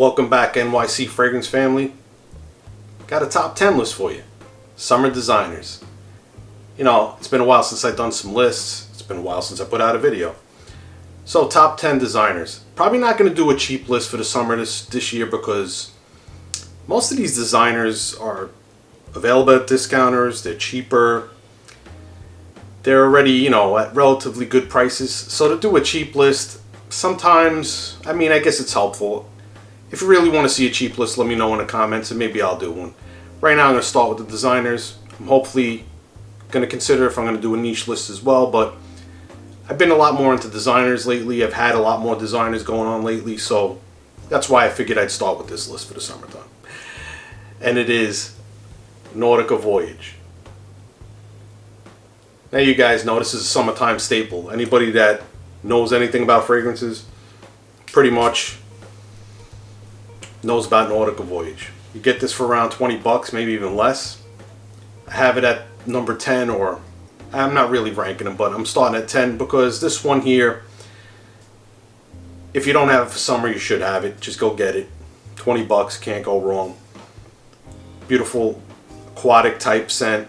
Welcome back, NYC Fragrance family. Got a top 10 list for you. Summer designers. You know, it's been a while since I've done some lists. It's been a while since I put out a video. So, top 10 designers. Probably not going to do a cheap list for the summer this year because most of these designers are available at discounters. They're cheaper. They're already, you know, at relatively good prices. So to do a cheap list, sometimes, I mean, I guess it's helpful. If you really want to see a cheap list, let me know in the comments and maybe I'll do one. Right now I'm going to start with the designers. I'm hopefully going to consider if I'm going to do a niche list as well, but I've been a lot more into designers lately. I've had a lot more designers going on lately, so that's why I figured I'd start with this list for the summertime. And it is Nautica Voyage. Now you guys know this is a summertime staple. Anybody that knows anything about fragrances pretty much knows about Nautica Voyage. You get this for around 20 bucks, maybe even less. I have it at number 10, or I'm not really ranking them, but I'm starting at 10 because this one here, if you don't have it for summer, you should have it. Just go get it. 20 bucks, can't go wrong. Beautiful aquatic type scent.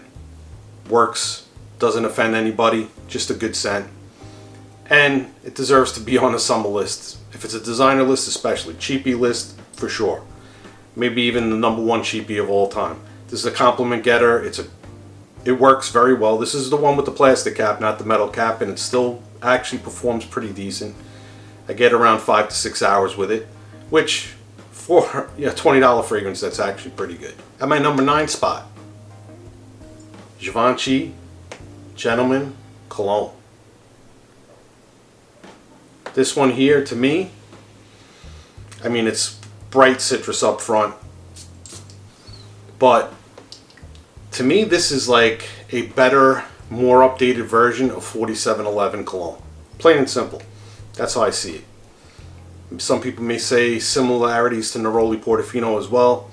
Works, doesn't offend anybody, just a good scent. And it deserves to be on a summer list. If it's a designer list especially, cheapie list for sure. Maybe even the number one cheapie of all time. This is a compliment getter. It works very well. This is the one with the plastic cap, not the metal cap, and it still actually performs pretty decent. I get around 5 to 6 hours with it, which for $20 fragrance, that's actually pretty good. At my number 9 spot, Givenchy Gentleman Cologne. This one here, to me, I mean, it's bright citrus up front, but to me this is like a better, more updated version of 4711 Cologne. Plain and simple. That's how I see it. Some people may say similarities to Neroli Portofino as well.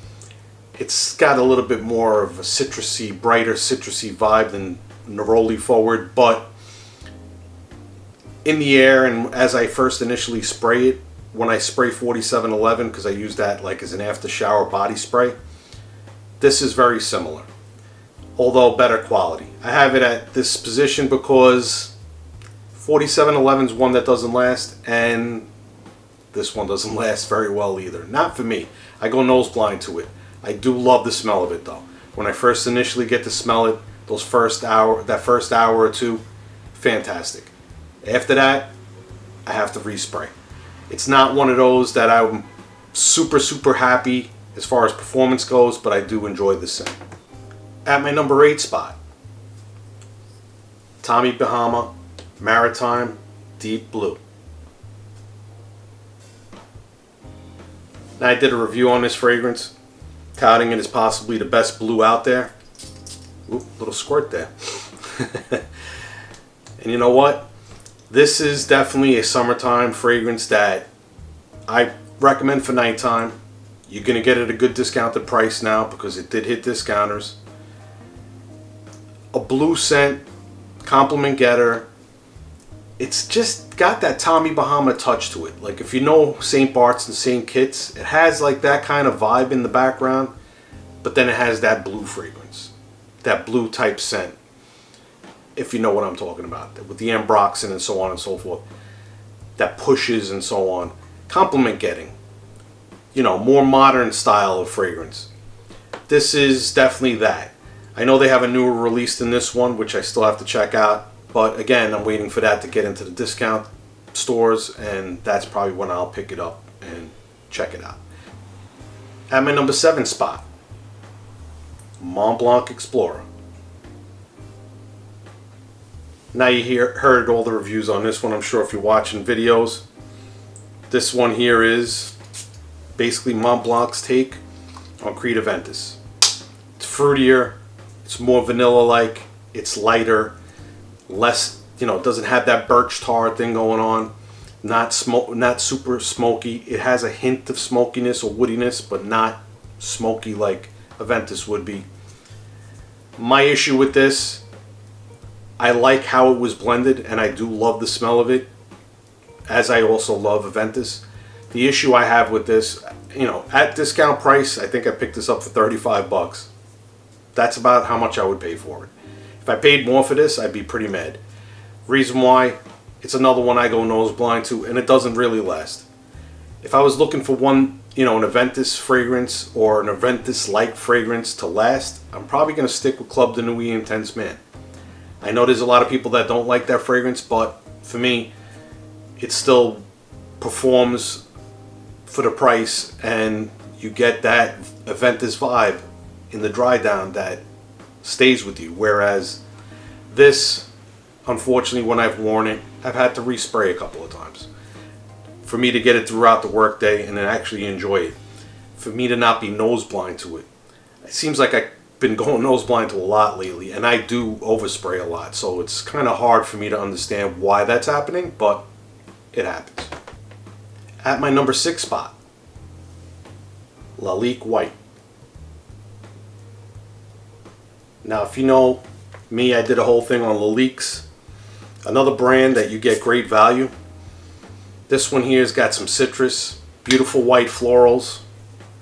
It's got a little bit more of a citrusy, brighter citrusy vibe than Neroli Forward, but in the air, and as I first initially spray it, when I spray 4711, because I use that like as an after shower body spray, this is very similar, although better quality. I have it at this position because 4711 is one that doesn't last, and this one doesn't last very well either. Not for me. I go nose blind to it. I do love the smell of it though. When I first initially get to smell it, that first hour or two, fantastic. After that, I have to respray. It's not one of those that I'm super happy as far as performance goes, but I do enjoy the scent. At my number 8 spot, Tommy Bahama Maritime Deep Blue. Now, I did a review on this fragrance, touting it as possibly the best blue out there. Oop, little squirt there. And you know what? This is definitely a summertime fragrance that I recommend for nighttime. You're going to get it at a good discounted price now because it did hit discounters. A blue scent, compliment getter. It's just got that Tommy Bahama touch to it. Like if you know St. Bart's and St. Kitts, it has like that kind of vibe in the background, but then it has that blue fragrance, that blue type scent. If you know what I'm talking about, with the ambroxan and so on and so forth, that pushes and so on. Compliment getting, you know, more modern style of fragrance. This is definitely that. I know they have a newer release than this one, which I still have to check out, but again, I'm waiting for that to get into the discount stores, and that's probably when I'll pick it up and check it out. At my number 7 spot, Montblanc Explorer. Now you heard all the reviews on this one, I'm sure, if you're watching videos. This one here is basically Montblanc's take on Creed Aventus. It's fruitier, it's more vanilla-like, it's lighter, less, you know, it doesn't have that birch tar thing going on. Not super smoky. It has a hint of smokiness or woodiness, but not smoky like Aventus would be. My issue with this, I like how it was blended, and I do love the smell of it, as I also love Aventus. The issue I have with this, you know, at discount price, I think I picked this up for 35 bucks. That's about how much I would pay for it. If I paid more for this, I'd be pretty mad. Reason why, it's another one I go nose blind to, and it doesn't really last. If I was looking for one, you know, an Aventus fragrance or an Aventus-like fragrance to last, I'm probably going to stick with Club de Nuit Intense Man. I know there's a lot of people that don't like that fragrance, but for me, it still performs for the price, and you get that Aventus vibe in the dry down that stays with you. Whereas this, unfortunately, when I've worn it, I've had to respray a couple of times for me to get it throughout the workday and then actually enjoy it. For me to not be nose blind to it. It seems like I've been going nose blind to a lot lately, and I do overspray a lot, so it's kind of hard for me to understand why that's happening, but it happens. At my number 6 spot, Lalique White. Now, if you know me, I did a whole thing on Lalique's. Another brand that you get great value. This one here has got some citrus, beautiful white florals.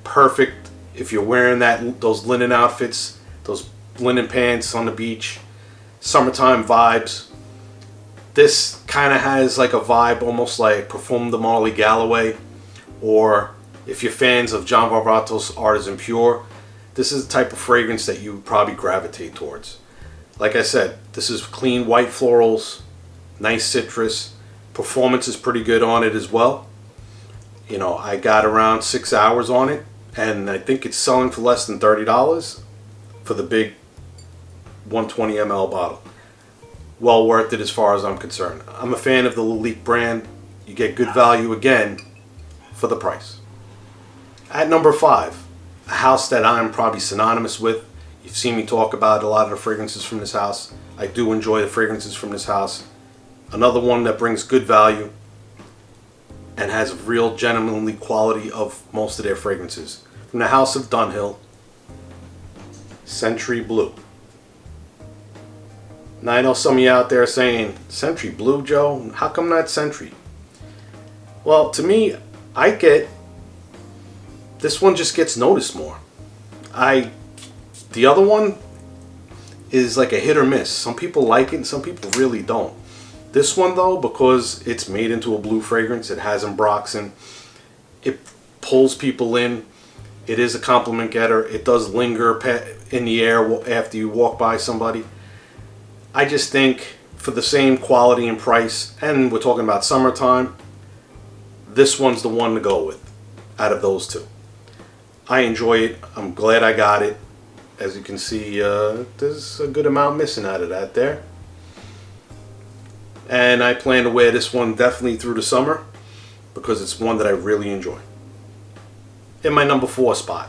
Perfect if you're wearing those linen outfits, those linen pants on the beach. Summertime vibes. This kind of has like a vibe almost like Parfum de Marly Galloway, or if you're fans of John Varvatos Artisan Pure, this is the type of fragrance that you would probably gravitate towards. Like I said, this is clean white florals, nice citrus. Performance is pretty good on it as well. You know, I got around 6 hours on it, and I think it's selling for less than $30 for the big 120 ml bottle. Well worth it as far as I'm concerned. I'm a fan of the Lalique brand. You get good value again for the price. At number 5, a house that I'm probably synonymous with. You've seen me talk about a lot of the fragrances from this house. I do enjoy the fragrances from this house. Another one that brings good value and has real gentlemanly quality of most of their fragrances. From the house of Dunhill, Century Blue. Now I know some of you out there saying, Century Blue, Joe? How come not Century? Well, to me, this one just gets noticed more. The other one is like a hit or miss. Some people like it and some people really don't. This one though, because it's made into a blue fragrance, it has ambroxan, it pulls people in, it is a compliment getter, it does linger in the air after you walk by somebody. I just think for the same quality and price, and we're talking about summertime, this one's the one to go with out of those two. I enjoy it. I'm glad I got it. As you can see, there's a good amount missing out of that there. And I plan to wear this one definitely through the summer because it's one that I really enjoy. In my number 4 spot,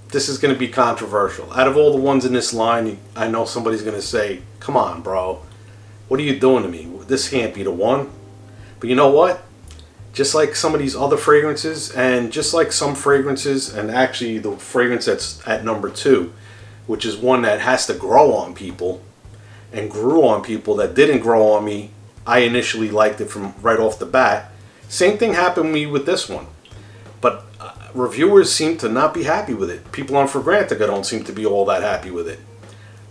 this is going to be controversial. Out of all the ones in this line, I know somebody's going to say, come on, bro. What are you doing to me? This can't be the one. But you know what? Just like some of these other fragrances, and just like some fragrances, and actually the fragrance that's at number 2, which is one that has to grow on people, and grew on people that didn't grow on me, I initially liked it from right off the bat. Same thing happened to me with this one. But reviewers seem to not be happy with it. People on Fragrantica don't seem to be all that happy with it.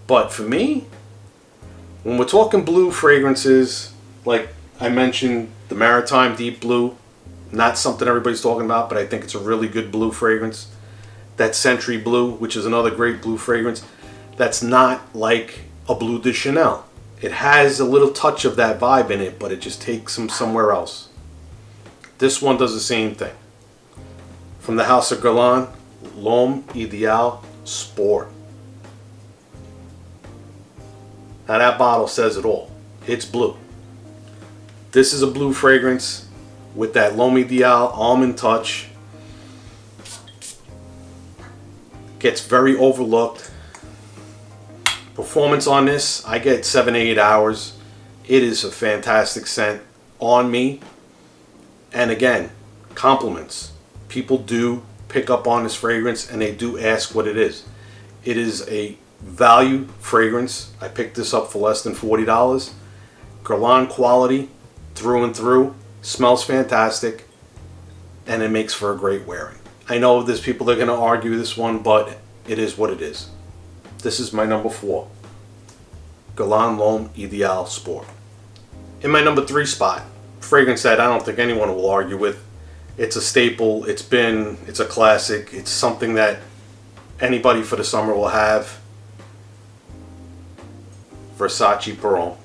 But for me, when we're talking blue fragrances, like I mentioned, the Maritime Deep Blue, not something everybody's talking about, but I think it's a really good blue fragrance. That Century Blue, which is another great blue fragrance, that's not like a Bleu de Chanel. It has a little touch of that vibe in it, but it just takes them somewhere else. This one does the same thing. From the house of Guerlain, L'Homme Ideal Sport. Now that bottle says it all. It's blue. This is a blue fragrance with that L'Homme Ideal almond touch. Gets very overlooked. Performance on this, I get 7 to 8 hours. It is a fantastic scent on me. And again, compliments. People do pick up on this fragrance and they do ask what it is. It is a value fragrance. I picked this up for less than $40. Guerlain quality through and through. Smells fantastic. and it makes for a great wearing. I know there's people that are going to argue this one, but it is what it is. This is my number 4. Guerlain L'Homme Ideal Sport. In my number 3 spot, fragrance that I don't think anyone will argue with. It's a staple. It's a classic. It's something that anybody for the summer will have. Versace Pearl.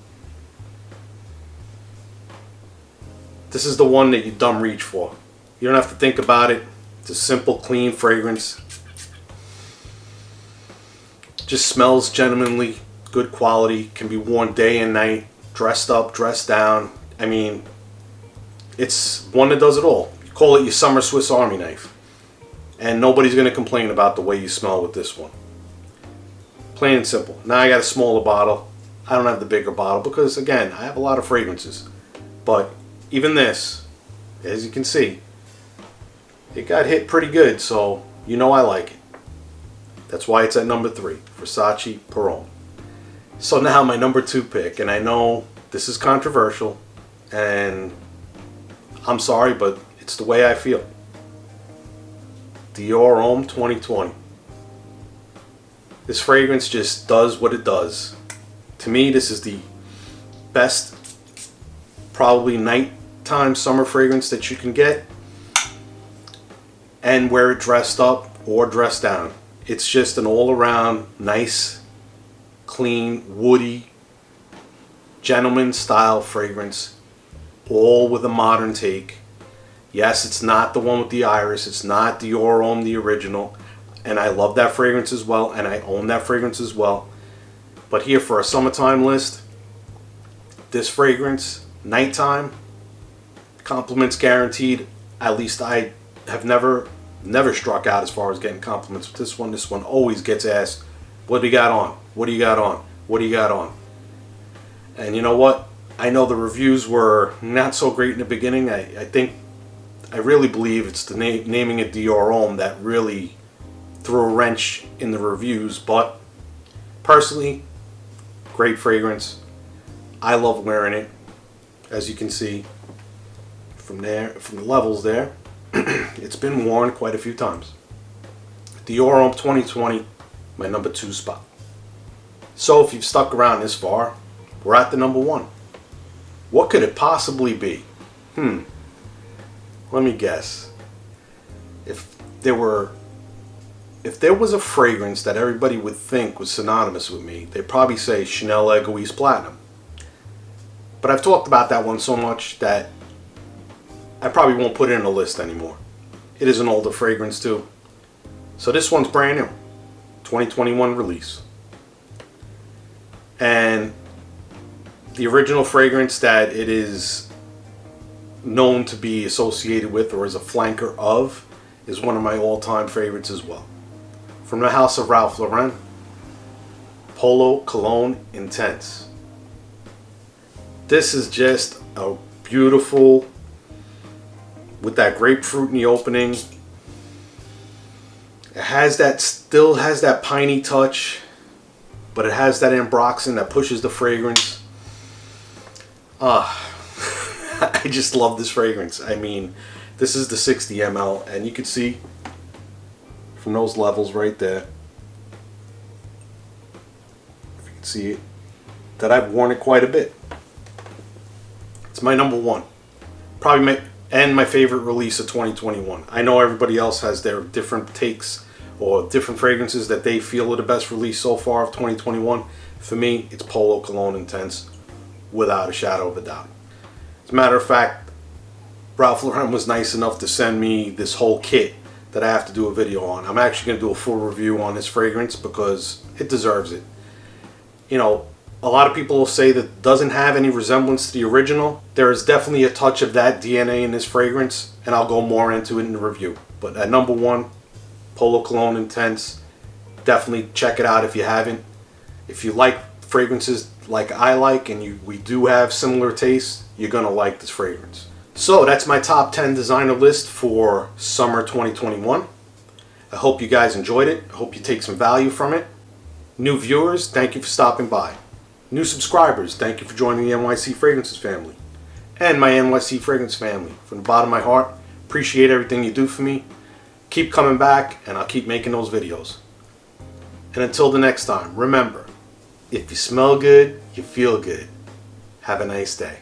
This is the one that you dumb reach for. You don't have to think about it. It's a simple, clean fragrance. Just smells gentlemanly, good quality, can be worn day and night, dressed up, dressed down. I mean, it's one that does it all. You call it your summer Swiss Army knife. And nobody's going to complain about the way you smell with this one. Plain and simple. Now I got a smaller bottle. I don't have the bigger bottle because, again, I have a lot of fragrances. But even this, as you can see, it got hit pretty good, so you know I like it. That's why it's at number 3, Versace Pearl. So now my number 2 pick, and I know this is controversial, and I'm sorry, but it's the way I feel. Dior Homme 2020. This fragrance just does what it does. To me, this is the best, probably nighttime summer fragrance that you can get, and wear it dressed up or dressed down. It's just an all-around nice, clean, woody, gentleman style fragrance, all with a modern take. Yes, it's not the one with the iris. It's not Dior Homme, the original. And I love that fragrance as well, and I own that fragrance as well. But here for a summertime list, this fragrance, nighttime, compliments guaranteed. At least I have never struck out as far as getting compliments with this one. This one always gets asked, what do you got on? What do you got on? What do you got on? And you know what? I know the reviews were not so great in the beginning. I really believe it's the naming it Dior Homme that really threw a wrench in the reviews. But personally, great fragrance. I love wearing it. As you can see from the levels there, it's been worn quite a few times. Dior Homme 2020, my number 2 spot. So if you've stuck around this far, we're at the number 1. What could it possibly be? Let me guess. If there was a fragrance that everybody would think was synonymous with me, they'd probably say Chanel Egoise Platinum. But I've talked about that one so much that I probably won't put it in a list anymore. It is an older fragrance too. So this one's brand new. 2021 release. And the original fragrance that it is known to be associated with or is a flanker of is one of my all-time favorites as well. From the house of Ralph Lauren, Polo Cologne Intense. This is just a beautiful, with that grapefruit in the opening. It still has that piney touch, but it has that ambroxan that pushes the fragrance. I just love this fragrance. I mean, this is the 60 ml, and you can see from those levels right there, if you can see it, that I've worn it quite a bit. It's my number 1. Probably my favorite release of 2021. I know everybody else has their different takes or different fragrances that they feel are the best release so far of 2021. For me, it's Polo Cologne Intense, without a shadow of a doubt. As a matter of fact, Ralph Lauren was nice enough to send me this whole kit that I have to do a video on. I'm actually going to do a full review on this fragrance because it deserves it. You know, a lot of people will say that it doesn't have any resemblance to the original. There is definitely a touch of that DNA in this fragrance, and I'll go more into it in the review. But at number 1, Polo Cologne Intense. Definitely check it out if you haven't. If you like fragrances like I like, and we do have similar tastes, you're going to like this fragrance. So that's my top 10 designer list for summer 2021. I hope you guys enjoyed it. I hope you take some value from it. New viewers, thank you for stopping by. New subscribers, thank you for joining the NYC Fragrances family. And my NYC Fragrance family. From the bottom of my heart, Appreciate everything you do for me. Keep coming back, and I'll keep making those videos. And until the next time, remember, if you smell good, you feel good. Have a nice day.